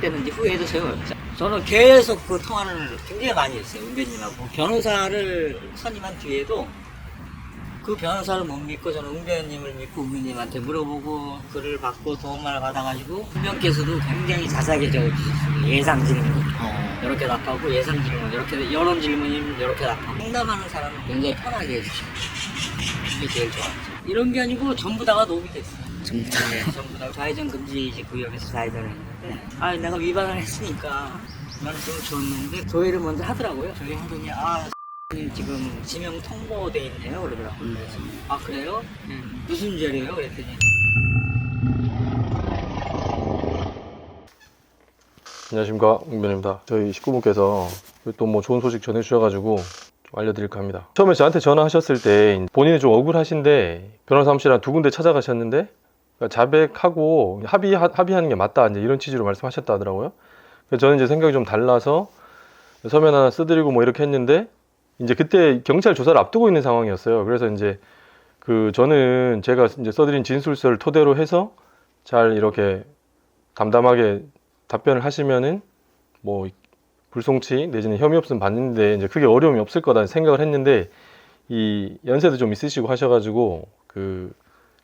잘못됐는지 후회해도 소용없죠. 저는 계속 그 통화를 굉장히 많이 했어요. 웅변님하고. 변호사를 선임한 뒤에도 그 변호사를 못 믿고 저는 웅변님을 믿고 웅변님한테 물어보고 글을 받고 도움을 받아가지고 웅변께서도 굉장히 자세하게 적어주셨어요. 예상 질문 이렇게 답하고 예상 질문 이렇게 여론 질문이면 이렇게 답하고 상담하는 사람은 굉장히 편하게 해주시고 이게 제일 좋았죠. 이런 게 아니고 전부 다가 도움이 됐어요. 전부 다. 네, 전부 다 좌회전 금지 구역에서 좌회전을 했는데 내가 위반을 했으니까 나는 좀 줬는데 조회를 먼저 하더라고요. 조회하더니 지금 지명 통보돼 있네요 그러더라고요. 아 그래요? 무슨 죄래요? 그랬더니 안녕하십니까, 웅변입니다. 저희 식구분께서 또 뭐 좋은 소식 전해주셔가지고 좀 알려드릴까 합니다. 처음에 저한테 전화하셨을 때 본인이 좀 억울하신데 변호사 사무실 한 2군데 찾아가셨는데 자백하고 합의하는 게 맞다 이제 이런 취지로 말씀하셨다 하더라고요. 그래서 저는 이제 생각이 좀 달라서 서면 하나 써드리고 뭐 이렇게 했는데 이제 그때 경찰 조사를 앞두고 있는 상황이었어요. 그래서 이제 저는 제가 이제 써드린 진술서를 토대로 해서 잘 이렇게 담담하게 답변을 하시면은 뭐 불송치 내지는 혐의 없음 받는데 이제 크게 어려움이 없을 거다 생각을 했는데 이 연세도 좀 있으시고 하셔가지고 그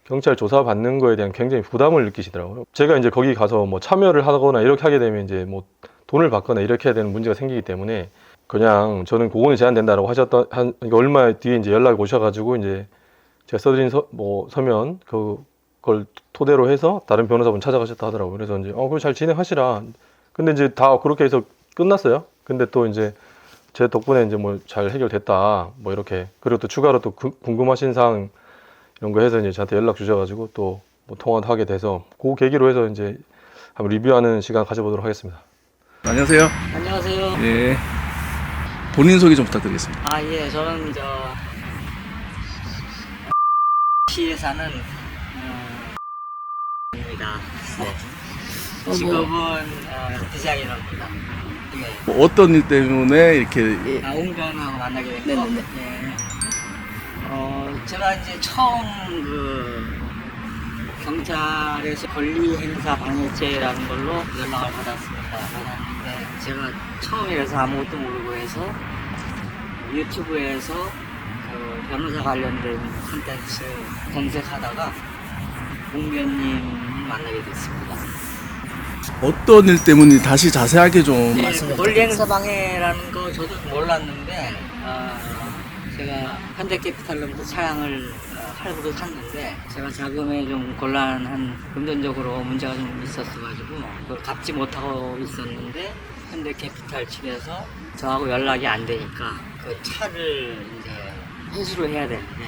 경찰 조사 받는 거에 대한 굉장히 부담을 느끼시더라고요. 제가 이제 거기 가서 뭐 참여를 하거나 이렇게 하게 되면 이제 뭐 돈을 받거나 이렇게 해야 되는 문제가 생기기 때문에 그냥 저는 고건이 제한된다라고 하셨던 얼마 뒤에 이제 연락이 오셔가지고 이제 제가 써드린 서면 그걸 토대로 해서 다른 변호사분 찾아가셨다 하더라고요. 그래서 이제 그럼 잘 진행하시라. 근데 이제 다 그렇게 해서 끝났어요. 근데 또 이제 제 덕분에 이제 뭐 잘 해결됐다 뭐 이렇게 그리고 또 추가로 또 궁금하신 사항 이런 거 해서 이제 저한테 연락 주셔가지고 또 뭐 통화도 하게 돼서 그 계기로 해서 이제 한번 리뷰하는 시간 가져보도록 하겠습니다. 안녕하세요. 안녕하세요. 예. 본인 소개 좀 부탁드리겠습니다. 예, 저는 시에 사는 입니다. 네. 직업은 디자이너입니다. 네. 뭐 어떤 일 때문에 이렇게 웅변하고 만나게 됐고, 네. 제가 이제 처음 경찰에서 권리행사 방해죄라는 걸로 연락을 받았는데 제가 처음이라서 아무것도 모르고 해서 유튜브에서 변호사 관련된 콘텐츠 검색하다가 웅변님 만나게 됐습니다. 어떤 일 때문에 다시 자세하게 좀 말씀해 권리행사 방해라는 거 저도 몰랐는데 제가 현대캐피탈로부터 차량을 할부로 샀는데 제가 자금에 좀 곤란한 금전적으로 문제가 좀 있었어가지고 그걸 갚지 못하고 있었는데 현대캐피탈 측에서 저하고 연락이 안 되니까 그 차를 이제 회수를 해야 되는데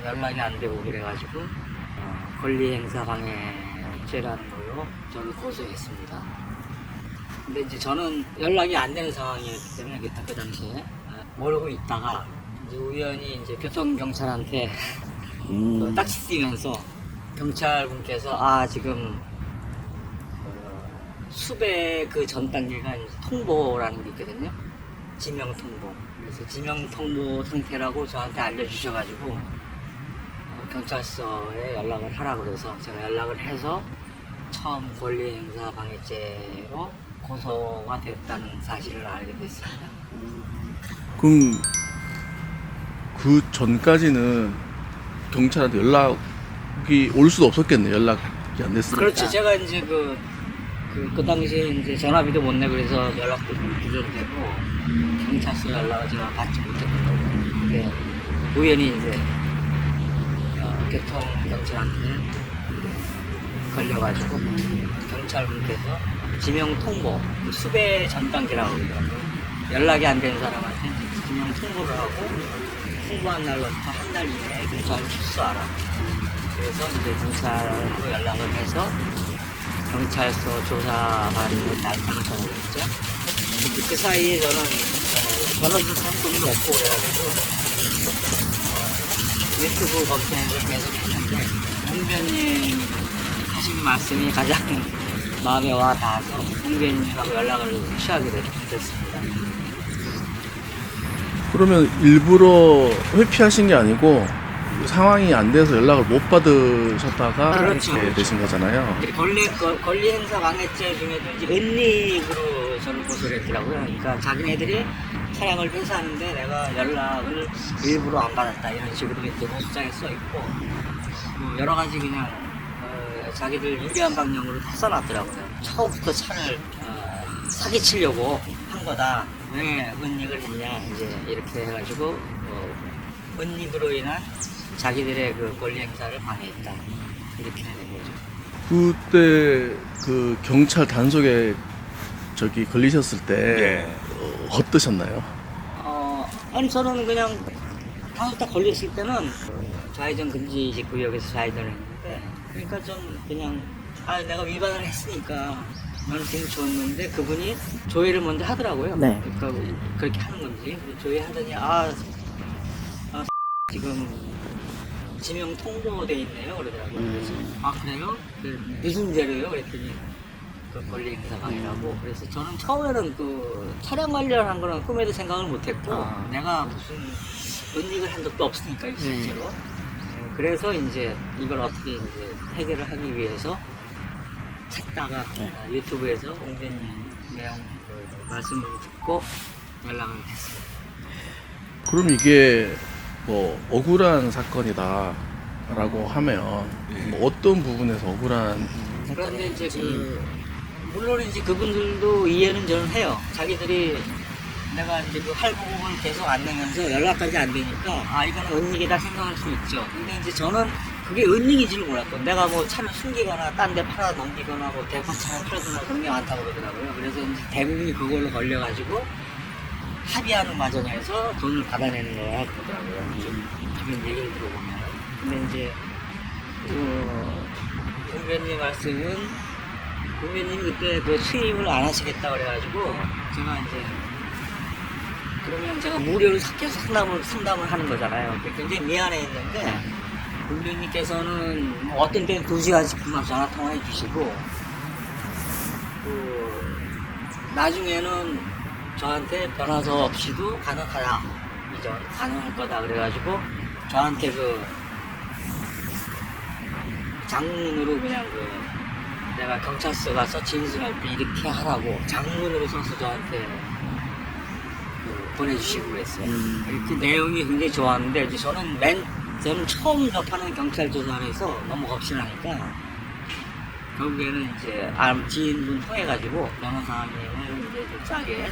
연락이 안 되고 그래가지고 권리행사 방해죄라는 걸로 저를 고소했습니다. 근데 이제 저는 연락이 안 되는 상황이었기 때문에 그 당시에 모르고 있다가 이제 우연히 이제 교통경찰한테 딱지 띄면서 경찰분께서 지금 수배 그 전 단계가 이제 통보라는 게 있거든요. 지명 통보. 그래서 지명 통보 상태라고 저한테 알려주셔가지고 경찰서에 연락을 하라고 그래서 제가 연락을 해서 처음 권리행사 방해죄로 고소가 됐다는 사실을 알게 됐습니다. 그럼 그 전까지는 경찰한테 연락이 올 수도 없었겠네. 연락이 안 됐으니까. 그렇죠. 제가 이제 그 당시에 이제 전화비도 못 내고 그래서 연락도 두절되고 경찰서 연락을 제가 받지 못했던 거고. 근데 우연히 이제 교통경찰한테 걸려가지고 경찰분께서 지명 통보, 수배 전 단계라고 그러더라고요. 연락이 안 되는 사람한테 지명 통보를 하고 통보한 날로부터 한 달 이내에 경찰을 출소하라. 그래서 이제 경찰하고 연락을 해서 경찰서 조사받는 날짜가 정해졌죠. 그 사이에 저는 변호사 상품이 없고 그래가지고 유튜브 검색을 계속 했는데 웅변님 하신 말씀이 가장 마음에 와 닿아서 웅변님하고 연락을 취하게 됐습니다. 그러면 일부러 회피하신 게 아니고 상황이 안 돼서 연락을 못 받으셨다가 그렇죠, 이렇게 그렇죠. 되신 거잖아요. 이제 권리 행사 방해죄 중에도 이제 은닉으로 저를 고소를 했더라고요. 그러니까 자기네들이 차량을 회수하는데 내가 연락을 일부러 안 받았다 이런 식으로 이제 고소장에 써 있고 뭐 여러 가지 그냥 자기들 유리한 방향으로 다 써놨더라고요. 처음부터 차를 사기치려고 한 거다. 왜 은닉을 했냐 이제 이렇게 해가지고 은닉으로 인한 자기들의 그 권리 행사를 방해했다 이렇게 된 거죠. 그때 그 경찰 단속에 저기 걸리셨을 때 어떠셨나요? 아니 저는 그냥 다섯 딱 걸렸을 때는 좌회전 금지 이제 구역에서 좌회전을 했는데 그러니까 좀 그냥 내가 위반을 했으니까 나는 되게 좋았는데 그분이 조회를 먼저 하더라고요. 네. 그러니까 그렇게 하는 건지 조회하더니 지금 지명 통보돼 있네요 그러더라고요. 그래서 그래요? 무슨 죄로요? 그랬더니 그 권리 행사 방해라고. 그래서 저는 처음에는 그 차량 관련한 거는 꿈에도 생각을 못했고 내가 무슨 은닉을 한 적도 없으니까 실제로. 그래서 이제 이걸 어떻게 이제 해결을 하기 위해서 찾다가 유튜브에서 옹배님 내용 말씀을 듣고 연락을 했습니다. 그럼 이게 뭐 억울한 사건이다라고 하면 뭐 어떤 부분에서 억울한 그런데 이제 물론 이제 그분들도 이해는 저는 해요. 자기들이 내가 이제 그 할부금을 계속 안 내면서 연락까지 안 되니까 이거는 은닉이다 생각할 수 있죠. 근데 이제 저는 그게 은닉인 줄 몰랐고 내가 뭐 차를 숨기거나 딴 데 팔아 넘기거나 뭐 대포차를 팔거나 그런 게 많다고 그러더라고요. 그래서 이제 대부분이 그걸로 걸려가지고 합의하는 과정에서 돈을 받아내는 거야 그러더라고요. 주변 얘기를 들어보면. 근데 이제 공변님 말씀은 공변님이 그때 그 수임을 안 하시겠다 그래가지고 제가 이제 그러면 제가 무료로 섞여서 상담을 하는 거잖아요. 굉장히 미안해했는데 공변님께서는 어떤 때는 2시간씩 금방 전화 통화해 주시고 나중에는 저한테 변호사 없이도 가능하다 이전 가능할 거다 그래가지고 저한테 그 장문으로 그냥 내가 경찰서 가서 진술할 때 이렇게 하라고 장문으로 써서 저한테 보내주시고 그랬어요. 이렇게 내용이 굉장히 좋았는데 이제 저는 처음 접하는 경찰 조사에서 너무 겁신하니까 결국에는 이제 지인분 통해가지고 변호사님을 이제 좀 짜게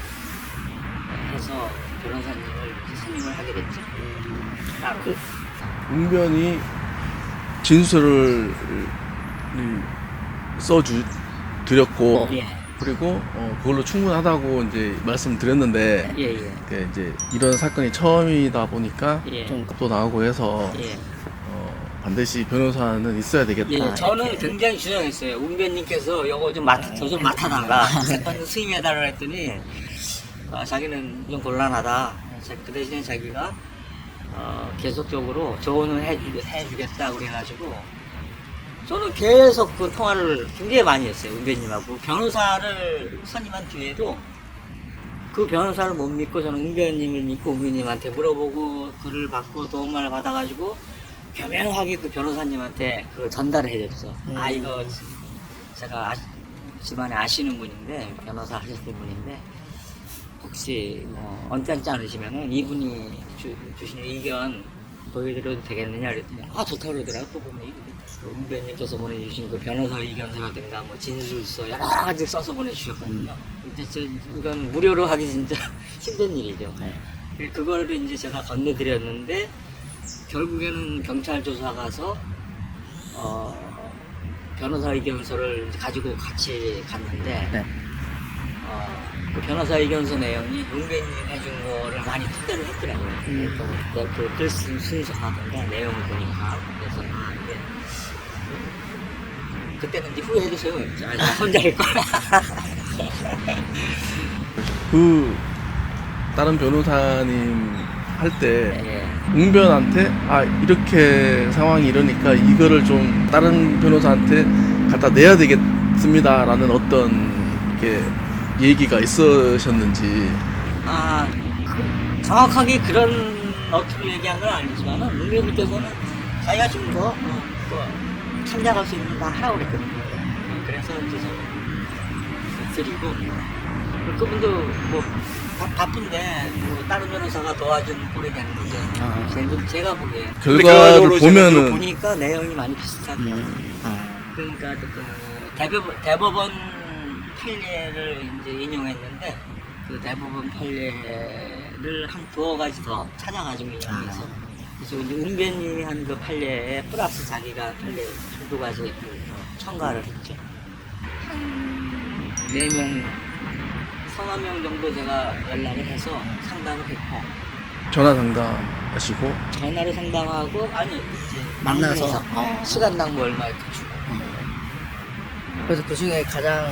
해서 변호사님을 선임을 하게 됐죠. 따로. 웅변이 진술을 써드렸고 예. 그리고 그걸로 충분하다고 이제 말씀드렸는데 예. 이제 이런 사건이 처음이다 보니까 예. 좀 겁도 나고 해서 예. 반드시 변호사는 있어야 되겠다. 예, 저는 굉장히 주장했어요. 웅변님께서 이거 좀 맡아달라. 사건 승인해달라 했더니 자기는 좀 곤란하다. 그 대신에 자기가 계속적으로 조언을 해주겠다 그래가지고 저는 계속 그 통화를 굉장히 많이 했어요. 웅변님하고 변호사를 선임한 뒤에도 그 변호사를 못 믿고 저는 웅변님을 믿고 웅변님한테 물어보고 글을 받고 도움을 받아가지고 교묘하게 그 변호사님한테 그 전달을 해줬어. 이거 제가 집안에 아시는 분인데 변호사 하셨을 분인데 혹시 뭐 언짢지 않으시면은 이분이 주신 의견 보여드려도 되겠느냐 그랬더니 좋다고 그러더라고요. 그분이 웅변님께서 보내주신 그 변호사 의견서라든가 뭐 진술서 여러 가지 써서 보내주셨거든요. 근데 이건 무료로 하기 진짜 힘든 일이죠. 그거를 이제 제가 건네드렸는데 결국에는 경찰 조사 가서 변호사 의견서를 가지고 같이 갔는데 그 변호사 의견서 내용이 웅변님 해준 거를 많이 토대를 했더라고요. 그 글 순서라든가 내용을 보니까 그래서 이게 그때는 이제 후회해주세요. 혼자 할 거야. 그 다른 변호사님 할 때 예. 웅변한테 이렇게 상황이 이러니까 이거를 좀 다른 변호사한테 갖다 내야 되겠습니다라는 어떤 이렇게 얘기가 있으셨는지. 정확하게 그런 어투로 얘기한 건 아니지만은 웅변님께서는 자기가 좀 참작할 수 있는 거 다 하라고 그랬거든요. 그래서 이제 저는 드리고 그분도 뭐 바쁜데 뭐 다른 변호사가 도와준 꼴이 되는 거죠. 제가 보기에 결과를 보면은 보니까 내용이 많이 비슷하고요. 그러니까 그 대법원 판례를 이제 인용했는데 그 대법원 판례를 한 두어 가지 더 찾아가지고 인용해서 그래서 이제 은변님이 한 그 판례에 플러스 자기가 판례 한두 가지 첨가를 했죠. 한 4명, 서너 명 정도 제가 연락을 해서 상담을 했고 전화 상담하시고 전화로 상담하고 아니 이제 만나서? 시간당 뭐 얼마 이렇게 주고 그래서 그 중에 가장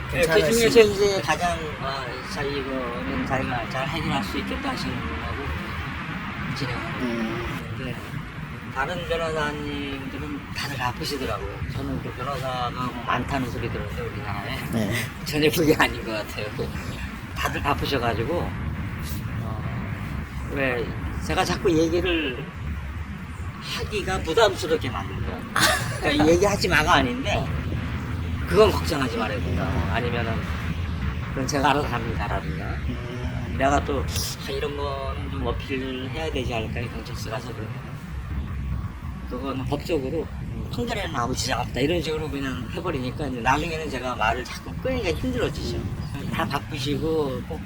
그 중에서 괜찮으신 이제 가장 자 이거는 자기가 잘 해결할 수 있겠다 하시는 분하고 진행하고 있는데 다른 변호사님들은 다들 바쁘시더라고요. 저는 그 변호사가 뭐 많다는 소리 들었는데 우리나라에 네. 전혀 그게 아닌 것 같아요. 다들 바쁘셔가지고 왜 제가 자꾸 얘기를 하기가 부담스럽게 만든 거야. 그러니까 얘기하지 마가 아닌데 그건 걱정하지 말아야 된다. 아니면은 그건 제가 알아서 합니다라든가 내가 또 이런 거는 좀 어필을 해야 되지 않을까 경찰서 가서 그러면 그거는 법적으로 판결에는 아무 지장 없다 이런 식으로 그냥 해버리니까 이제 나중에는 제가 말을 자꾸 끊기가 힘들어지죠. 다 바쁘시고 꼭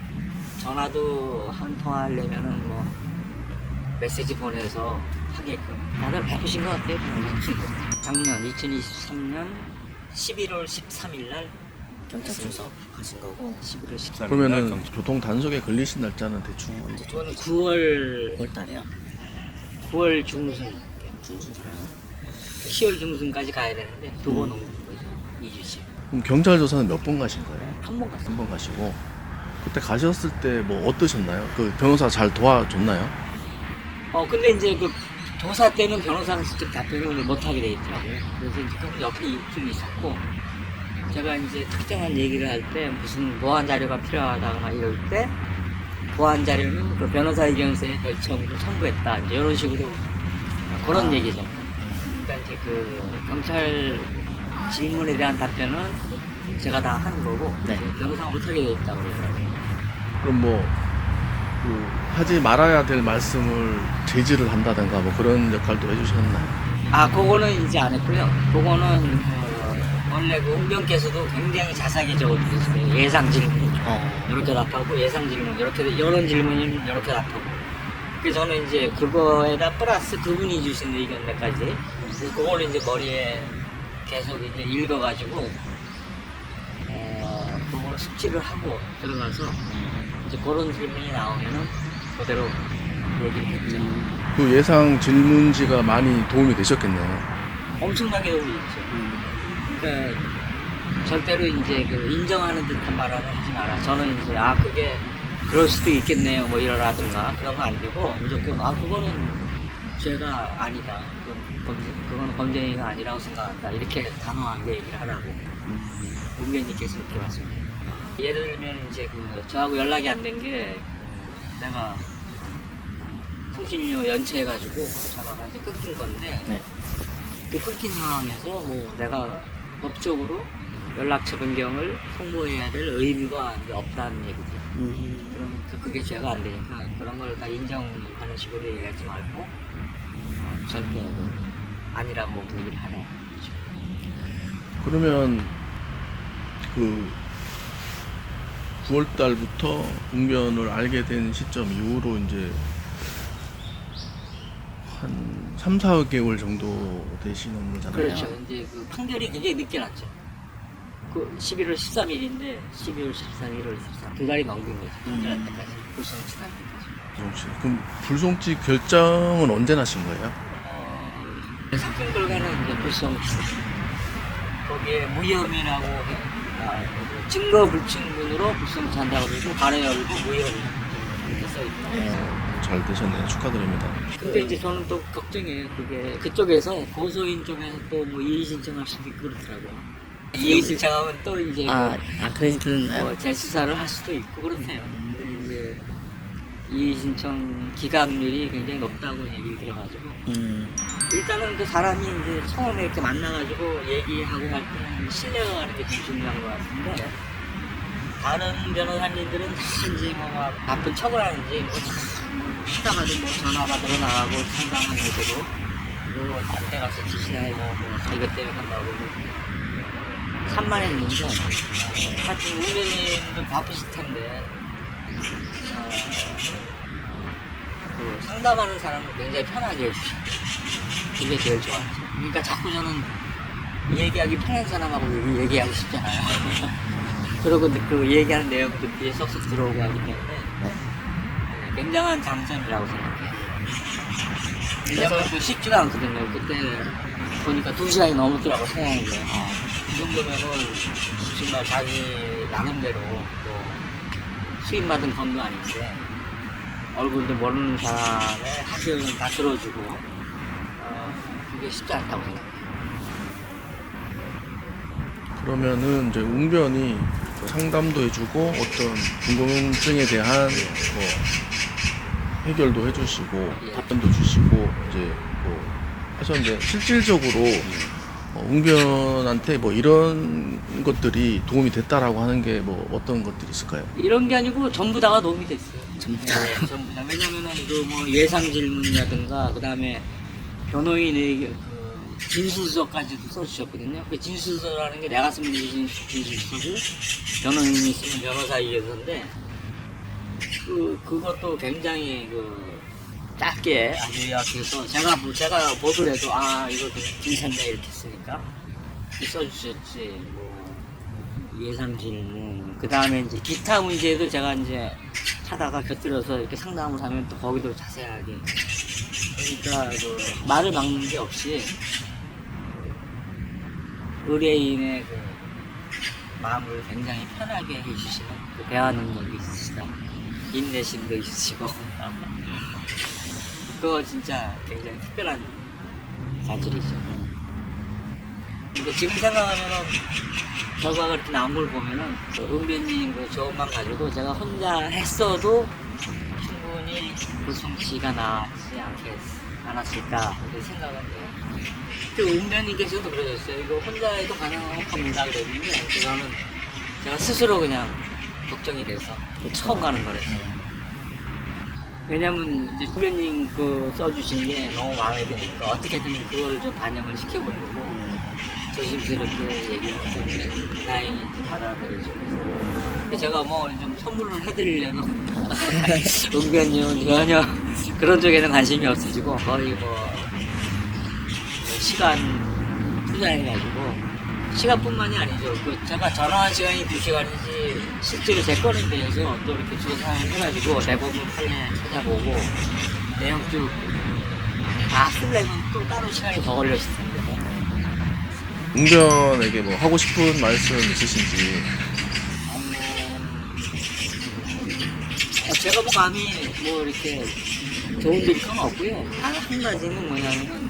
전화도 한 통화하려면은 뭐 메시지 보내서 하게끔 다들 바쁘신 것 같아요. 작년 2023년 11월 13일 날 경찰서 가신 거고 11월 13일 그러면은 교통 단속에 걸리신 날짜는 대충 언제? 저는 9월 5월달에요. 9월 중순 10월 중순까지 가야 되는데 두 번 온 거죠. 2주씩 그럼 경찰 조사는 몇 번 가신 거예요? 한 번 갔어요. 한 번 가시고 그때 가셨을 때 뭐 어떠셨나요? 그 변호사 잘 도와줬나요? 근데 이제 그 조사 때는 변호사가 직접 답변을 못하게 돼 있더라고요. 그래서 이제 그 옆에 좀 있었고, 제가 이제 특정한 얘기를 할 때 무슨 보완 자료가 필요하다거나 이럴 때, 보완 자료는 그 변호사 의견서에 결정으로 첨부했다. 이제 이런 식으로 그런 얘기죠. 그러니까 이제 그 경찰 질문에 대한 답변은 제가 다 하는 거고, 네. 변호사가 못하게 돼 있다고 그러더라고요. 그럼 뭐 하지 말아야 될 말씀을 제지를 한다든가 뭐 그런 역할도 해주셨나요? 그거는 이제 안 했고요. 그거는 원래 그 홍병께서도 굉장히 자세하게 적어주셨어요. 예상 질문 이렇게 답하고 예상 질문 이렇게 이런 질문이면 이렇게 답하고. 그래서 저는 이제 그거에다 플러스 그분이 주신 의견 몇 가지. 그래서 그걸 이제 머리에 계속 이제 읽어가지고 그걸 숙지를 하고 들어가서 이제 그런 질문이 나오면은 그대로 얘기를 했죠. 그 예상 질문지가 많이 도움이 되셨겠네요. 엄청나게 도움이 있죠. 그러니까 절대로 이제 그 인정하는 듯한 말을 하지 마라. 저는 이제 그게 그럴 수도 있겠네요. 뭐 이러라든가 그런 거 안 되고 무조건 그거는 죄가 아니다. 그거는 범죄가 아니라고 생각한다. 이렇게 단호하게 얘기를 하라고 문변님께서 이렇게 말씀해요. 예를 들면 이제 저하고 연락이 안 된 게 내가 통신료 연체해가지고 전화가 이제 끊긴 건데 네. 그 끊긴 상황에서 뭐 내가 법적으로 연락처 변경을 통보해야 될 의무가 이제 없다는 얘기죠. 그러면 그게 죄가 안 되니까 그런 걸 다 인정하는 식으로 얘기하지 말고 절대 아니라고 얘기를 하라. 그러면 그 9월 달부터 웅변을 알게 된 시점 이후로 이제 한 3, 4개월 정도 되시는 거잖아요. 그렇죠. 이제 그 판결이 굉장히 늦게 났죠. 그 11월 13일인데 12월 13일, 1월 13일 두 달이 넘긴 거죠. 판결할 때까지. 불송 치달 때까지. 그럼 불송치 결정은 언제 나신 거예요? 사건 결과는 이제 불송 거기에 무혐의라고 증거 불충분으로 불송치 한다고 그러고 발에 열고 무혐의 이렇게 써있다. 잘 되셨네요. 축하드립니다. 근데 이제 저는 또 걱정해요. 그게 그쪽에서 고소인 쪽에서 또 뭐 이의 신청할 수도 있고 그렇더라고요. 이의 신청하면 또 이제 그러나요? 재수사를 할 수도 있고 그렇네요. 근데 이제 이의 신청 기각률이 굉장히 높다고 얘기를 들어가지고 일단은 그 사람이 이제 처음에 이렇게 만나가지고 얘기하고 갈 때는 신뢰가 가는 게 제일 중요한 것 같은데, 다른 변호사님들은 다 이제 뭐 바쁜 척을 하는지 뭐 하다가도 뭐 전화 받으러 나가고 상담하면서도 뭐 다른 데 가서 지시하고 뭐 이것 때문에 한다고 산만했는데, 하여튼 우면님도 바쁘실 텐데 그 상담하는 사람은 굉장히 편하게 해주시고 그게 제일 좋아요. 그러니까 자꾸 저는 얘기하기 편한 사람하고 얘기하고 싶잖아요. 그러고 그 얘기하는 내용도 귀에 쏙쏙 들어오고 하기 때문에 굉장한 장점이라고 생각해요. 왜냐면 그 쉽지가 않거든요. 그때 보니까 2시간이 넘었더라고, 생각하는 게. 이 정도면은 정말 자기 나름대로 또 수입받은 건도 아닌데 얼굴도 모르는 사람의 하소연을 다 들어주고 그게 쉽지 않다고 생각해요. 그러면은 이제 웅변이 상담도 해주고 어떤 궁금증에 대한 뭐 해결도 해주시고 답변도 주시고 이제 뭐 하셨는데, 실질적으로 웅변한테 뭐 이런 것들이 도움이 됐다라고 하는 게 뭐 어떤 것들이 있을까요? 이런 게 아니고 전부 다가 도움이 됐어요. 전부 다. 전부 다. 왜냐면은 그 뭐 예상 질문이라든가 그 다음에 변호인의 그 진술서까지도 써주셨거든요. 그 진술서라는 게 내가 쓰면 진술서고 변호인이 쓰면 변호사 이해서인데 그것도 굉장히 그 짧게 아주 요약해서 제가 보더라도 이거 괜찮네 이렇게 쓰니까 써주셨지. 뭐 예상 질문 그 다음에 이제 기타 문제도 제가 이제 하다가 곁들여서 이렇게 상담을 하면 또 거기도 자세하게, 그러니까 그 말을 막는 게 없이 의뢰인의 그 마음을 굉장히 편하게 해주시는 그 대화 능력이 있으시다, 인내심도 있으시고 그거 진짜 굉장히 특별한 자질이죠. 근데 지금 생각하면은 결과가 이렇게 나온 걸 보면은 그 은변님 그 조언만 가지고 제가 혼자 했어도 충분히 그 솜씨가 나지 않았을까 그렇게 생각은 해요. 그 은변님께서도 그러셨어요. 이거 혼자 해도 가능합니다 그랬는데 그거는 제가 스스로 그냥 걱정이 돼서 처음 가는 거라서. 왜냐면 이제 은변님 그 써주신 게 너무 마음에 드니까 어떻게든 그걸 좀 반영을 시켜보려고 조심스럽게 얘기하고 다행히 받아들여주고, 제가 뭐 좀 선물을 해드리려고 은변님은 전혀 그런 쪽에는 관심이 없으시고 거의 뭐 시간 투자해가지고, 시간뿐만이 아니죠. 그 제가 전화한 시간이 2시간이지 실제로 제 건에 대해서 또 이렇게 조사를 해가지고 대법원 판례 찾아보고 내용 쭉 다 쓰려면 또 따로 시간이 더 걸렸을 텐데. 웅변에게 뭐 하고 싶은 말씀 있으신지. 제가 뭐 감히 뭐 이렇게 도움드릴 건 없고요. 단 한 가지는 뭐냐면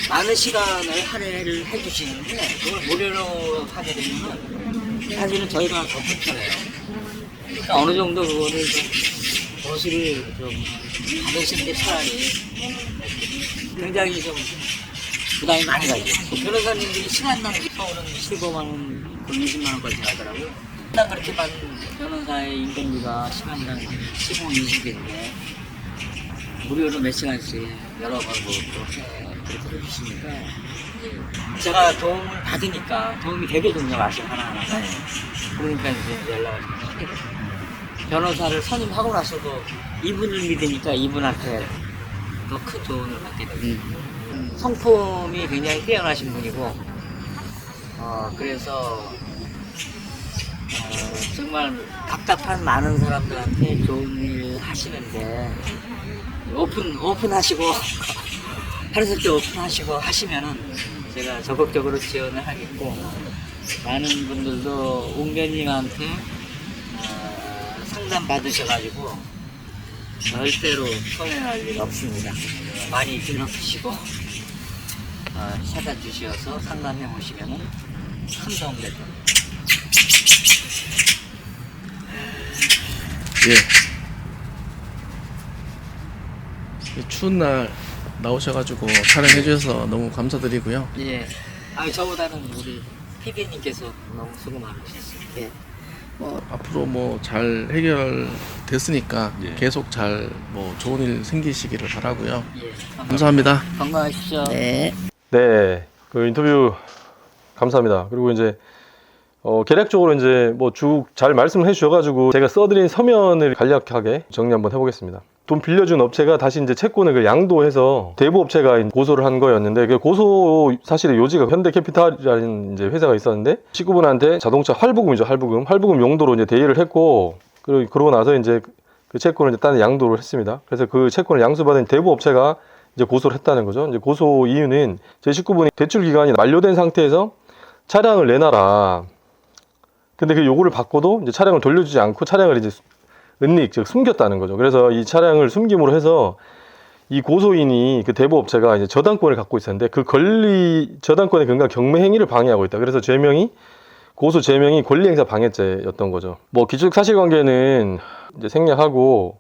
많은 시간을 할애를 해주시는데 그걸 무료로 하게 되면은 사실은 저희가 더 불편해요. 그러니까 어느 정도 그거를 좀 거시를 좀 받으시는 게 차라리 굉장히 좀 부담이 많이 가죠. 변호사님들이 시간당 서울은 15만 원, 20만 원까지 하더라고요. 난 그렇게 받는 변호사의 인건비가 시간당 15, 20인데 무료로 몇 시간씩 여러 번 그렇게 해주시니까 제가 도움을 받으니까 도움이 되거든요. 말씀 하나하나. 그러니까 이제 연락을 하게 돼요. 변호사를 선임하고 나서도 이분을 믿으니까 이분한테 더 큰 조언을 받게 되고 성품이 굉장히 뛰어나신 분이고 그래서 정말 답답한 많은 사람들한테 좋은 일 하시는데 오픈하시고 하루살기 오픈하시고 하시면은 제가 적극적으로 지원을 하겠고, 많은 분들도 웅변님한테 상담 받으셔가지고 절대로 손해날 일 없습니다. 많이 들어주시고 찾아주셔서 상담해 보시면은 큰 도움 될 겁니다. 예. 추운 날 나오셔가지고 촬영해 주셔서 너무 감사드리고요. 예. 아, 저보다는 우리 PD님께서 너무 수고 많으셨어요. 예. 앞으로 뭐 잘 해결됐으니까 예. 계속 잘 뭐 좋은 일 생기시기를 바라고요. 예. 감사합니다. 건강하십시오. 네. 네, 그 인터뷰 감사합니다. 그리고 이제 개략적으로 이제 뭐 쭉 잘 말씀을 해주셔가지고 제가 써드린 서면을 간략하게 정리 한번 해보겠습니다. 돈 빌려준 업체가 다시 이제 채권을 그 양도해서 대부 업체가 고소를 한 거였는데 그 고소 사실의 요지가 현대캐피탈이라는 이제 회사가 있었는데 식구분한테 자동차 할부금이죠, 할부금 용도로 이제 대여를 했고 그러고 나서 이제 그 채권을 이제 딴 양도를 했습니다. 그래서 그 채권을 양수받은 대부 업체가 이제 고소를 했다는 거죠. 이제 고소 이유는 제 식구분이 대출 기간이 만료된 상태에서 차량을 내놔라. 근데 그 요구를 받고도 이제 차량을 돌려주지 않고 차량을 이제 은닉, 즉 숨겼다는 거죠. 그래서 이 차량을 숨김으로 해서 이 고소인이 그 대부업체가 이제 저당권을 갖고 있었는데 그 저당권의 근거 경매 행위를 방해하고 있다. 그래서 고소 제명이 권리행사 방해죄였던 거죠. 뭐 기초적 사실관계는 이제 생략하고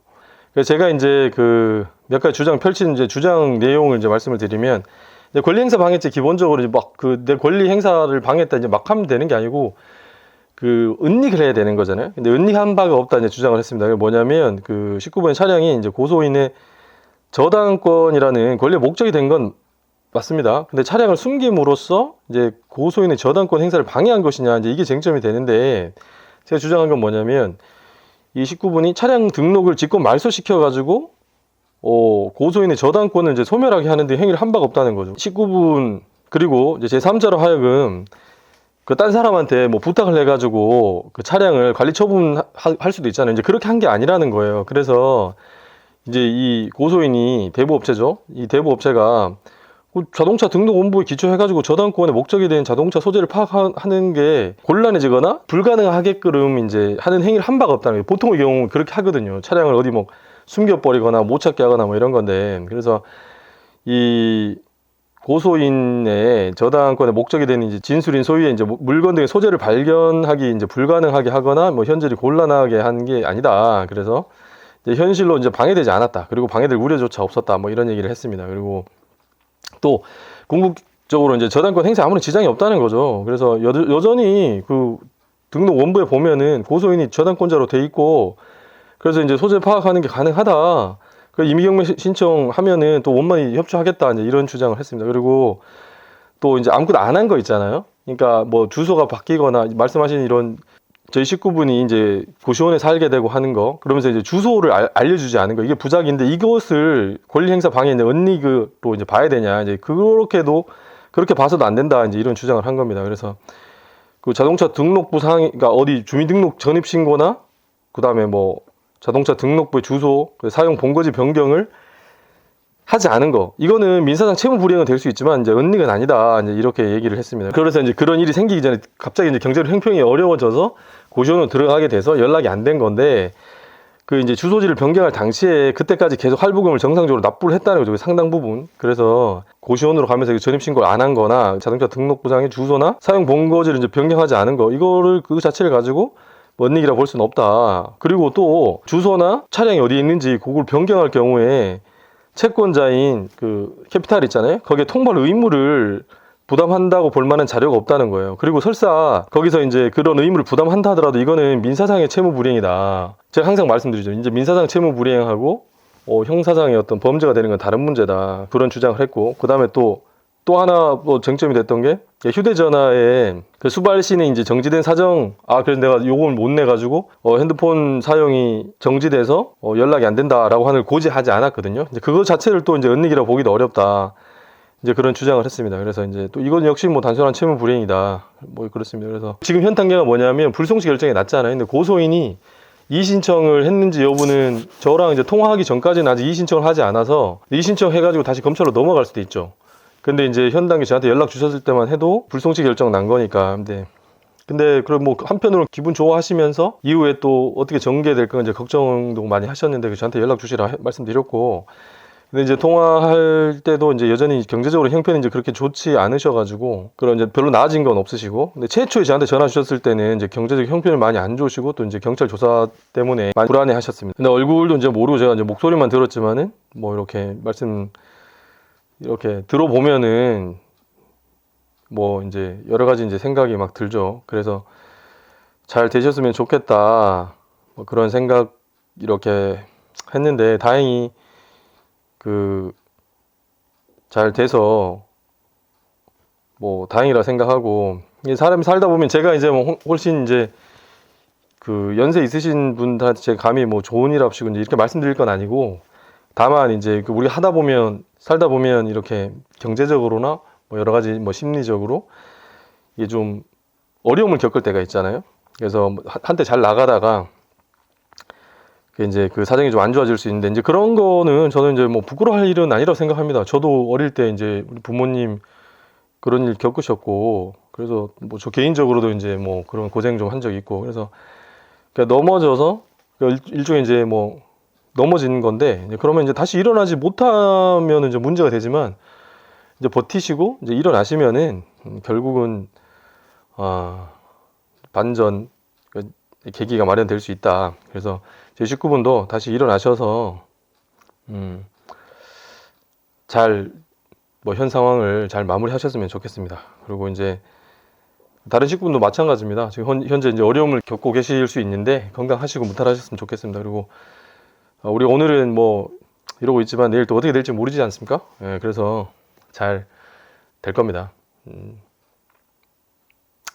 그래서 제가 이제 그 몇 가지 펼친 이제 주장 내용을 이제 말씀을 드리면 이제 권리행사 방해죄 기본적으로 이제 막 내 권리 행사를 방해했다 이제 막 하면 되는 게 아니고 그 은닉을 해야 되는 거잖아요. 근데 은닉한 바가 없다 이제 주장을 했습니다. 그게 뭐냐면 그 19번의 차량이 이제 고소인의 저당권이라는 권리의 목적이 된 건 맞습니다. 근데 차량을 숨김으로써 이제 고소인의 저당권 행사를 방해한 것이냐 이제 이게 쟁점이 되는데 제가 주장한 건 뭐냐면 이 19분이 차량 등록을 직권 말소시켜 가지고 고소인의 저당권을 이제 소멸하게 하는데 행위를 한 바가 없다는 거죠. 19분 그리고 이제 제3자로 하여금 그 딴 사람한테 뭐 부탁을 해가지고 그 차량을 관리 처분할 수도 있잖아요. 이제 그렇게 한 게 아니라는 거예요. 그래서 이제 이 고소인이 대부업체죠. 이 대부업체가 자동차 등록 원부에 기초해가지고 저당권의 목적이 된 자동차 소재를 파악하는 게 곤란해지거나 불가능하게끔 이제 하는 행위를 한 바가 없다는 거예요. 보통의 경우 그렇게 하거든요. 차량을 어디 뭐 숨겨버리거나 못 찾게 하거나 뭐 이런 건데 그래서 이 고소인의 저당권의 목적이 되는 이제 진술인 소유의 이제 물건 등의 소재를 발견하기 이제 불가능하게 하거나 뭐 현실이 곤란하게 한 게 아니다. 그래서 이제 현실로 이제 방해되지 않았다. 그리고 방해될 우려조차 없었다. 뭐 이런 얘기를 했습니다. 그리고 또 궁극적으로 이제 저당권 행사에 아무런 지장이 없다는 거죠. 그래서 여전히 그 등록 원부에 보면은 고소인이 저당권자로 돼 있고 그래서 이제 소재 파악하는 게 가능하다. 임의경매 신청하면은 또 원만히 협조하겠다 이제 이런 주장을 했습니다. 그리고 또 이제 아무것도 안 한 거 있잖아요. 그러니까 뭐 주소가 바뀌거나 말씀하신 이런 저희 식구분이 이제 고시원에 살게 되고 하는 거 그러면서 이제 주소를 알려주지 않은 거 이게 부작인데 이것을 권리행사 방해인데 은닉으로 이제 봐야 되냐 이제 그렇게 봐서도 안 된다 이제 이런 주장을 한 겁니다. 그래서 그 자동차 등록부 사항 그러니까 어디 주민등록 전입신고나 그 다음에 뭐 자동차 등록부의 주소, 사용 본거지 변경을 하지 않은 거. 이거는 민사상 채무 불이행은 될 수 있지만 이제 은닉은 아니다. 이제 이렇게 얘기를 했습니다. 그래서 이제 그런 일이 생기기 전에 갑자기 이제 경제로 형평이 어려워져서 고시원으로 들어가게 돼서 연락이 안 된 건데 그 이제 주소지를 변경할 당시에 그때까지 계속 할부금을 정상적으로 납부를 했다는 거죠. 상당 부분. 그래서 고시원으로 가면서 전입신고를 안 한 거나 자동차 등록부상의 주소나 사용 본거지를 이제 변경하지 않은 거. 이거를 그 자체를 가지고 은닉이라 볼 수는 없다. 그리고 또 주소나 차량이 어디 있는지 그걸 변경할 경우에 채권자인 그 캐피탈 있잖아요. 거기에 통발 의무를 부담한다고 볼 만한 자료가 없다는 거예요. 그리고 설사 거기서 이제 그런 의무를 부담한다 하더라도 이거는 민사상의 채무 불이행이다. 제가 항상 말씀드리죠. 이제 민사상 채무 불이행하고 형사상의 어떤 범죄가 되는 건 다른 문제다. 그런 주장을 했고 그 다음에 또 하나 뭐 쟁점이 됐던 게 휴대전화에 그 수발신이 이제 정지된 사정 그래서 내가 요금을 못 내가지고 핸드폰 사용이 정지돼서 연락이 안 된다라고 하는 걸 고지하지 않았거든요. 이제 그거 자체를 또 이제 은닉이라고 보기도 어렵다. 이제 그런 주장을 했습니다. 그래서 이제 또 이건 역시 뭐 단순한 채무 불이행이다. 뭐 그렇습니다. 그래서 지금 현 단계가 뭐냐면 불송치 결정이 났잖아요. 근데 고소인이 이의신청을 했는지 여부는 저랑 이제 통화하기 전까지는 아직 이의신청을 하지 않아서 이의신청 해가지고 다시 검찰로 넘어갈 수도 있죠. 근데 이제 현 단계 저한테 연락 주셨을 때만 해도 불송치 결정 난 거니까. 근데 그럼 뭐 한편으로 기분 좋아하시면서 이후에 또 어떻게 전개될까 이제 걱정도 많이 하셨는데 저한테 연락 주시라 말씀드렸고. 근데 이제 통화할 때도 이제 여전히 경제적으로 형편이 이제 그렇게 좋지 않으셔가지고 그런 이제 별로 나아진 건 없으시고. 근데 최초에 저한테 전화 주셨을 때는 이제 경제적 형편이 많이 안 좋으시고 또 이제 경찰 조사 때문에 많이 불안해 하셨습니다. 근데 얼굴도 이제 모르고 제가 이제 목소리만 들었지만은 뭐 이렇게 말씀 이렇게 들어보면은 뭐 이제 여러 가지 이제 생각이 막 들죠. 그래서 잘 되셨으면 좋겠다. 뭐 그런 생각 이렇게 했는데 다행히 그 잘 돼서 뭐 다행이라 생각하고 이게 사람이 살다 보면 제가 이제 뭐 훨씬 이제 그 연세 있으신 분한테 제가 감히 뭐 조언이랍시고 이제 이렇게 말씀드릴 건 아니고 다만 이제 그 우리가 하다 보면 살다 보면 이렇게 경제적으로나 뭐 여러 가지 뭐 심리적으로 이게 좀 어려움을 겪을 때가 있잖아요. 그래서 뭐 한때 잘 나가다가 이제 그 사정이 좀 안 좋아질 수 있는데 이제 그런 거는 저는 이제 뭐 부끄러워할 일은 아니라고 생각합니다. 저도 어릴 때 이제 우리 부모님 그런 일 겪으셨고 그래서 뭐 저 개인적으로도 이제 뭐 그런 고생 좀 한 적이 있고 그래서 그러니까 넘어져서 일종의 이제 뭐 넘어지는 건데 이제 그러면 이제 다시 일어나지 못하면 이제 문제가 되지만 이제 버티시고 이제 일어나시면은 결국은 반전 계기가 마련될 수 있다. 그래서 제 식구분도 다시 일어나셔서 잘 뭐 현 상황을 잘 마무리하셨으면 좋겠습니다. 그리고 이제 다른 식구분도 마찬가지입니다. 지금 현재 이제 어려움을 겪고 계실 수 있는데 건강하시고 무탈하셨으면 좋겠습니다. 그리고 우리 오늘은 뭐 이러고 있지만 내일 또 어떻게 될지 모르지 않습니까? 예, 그래서 잘 될 겁니다.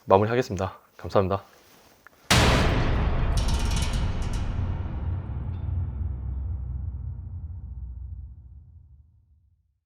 마무리하겠습니다. 감사합니다.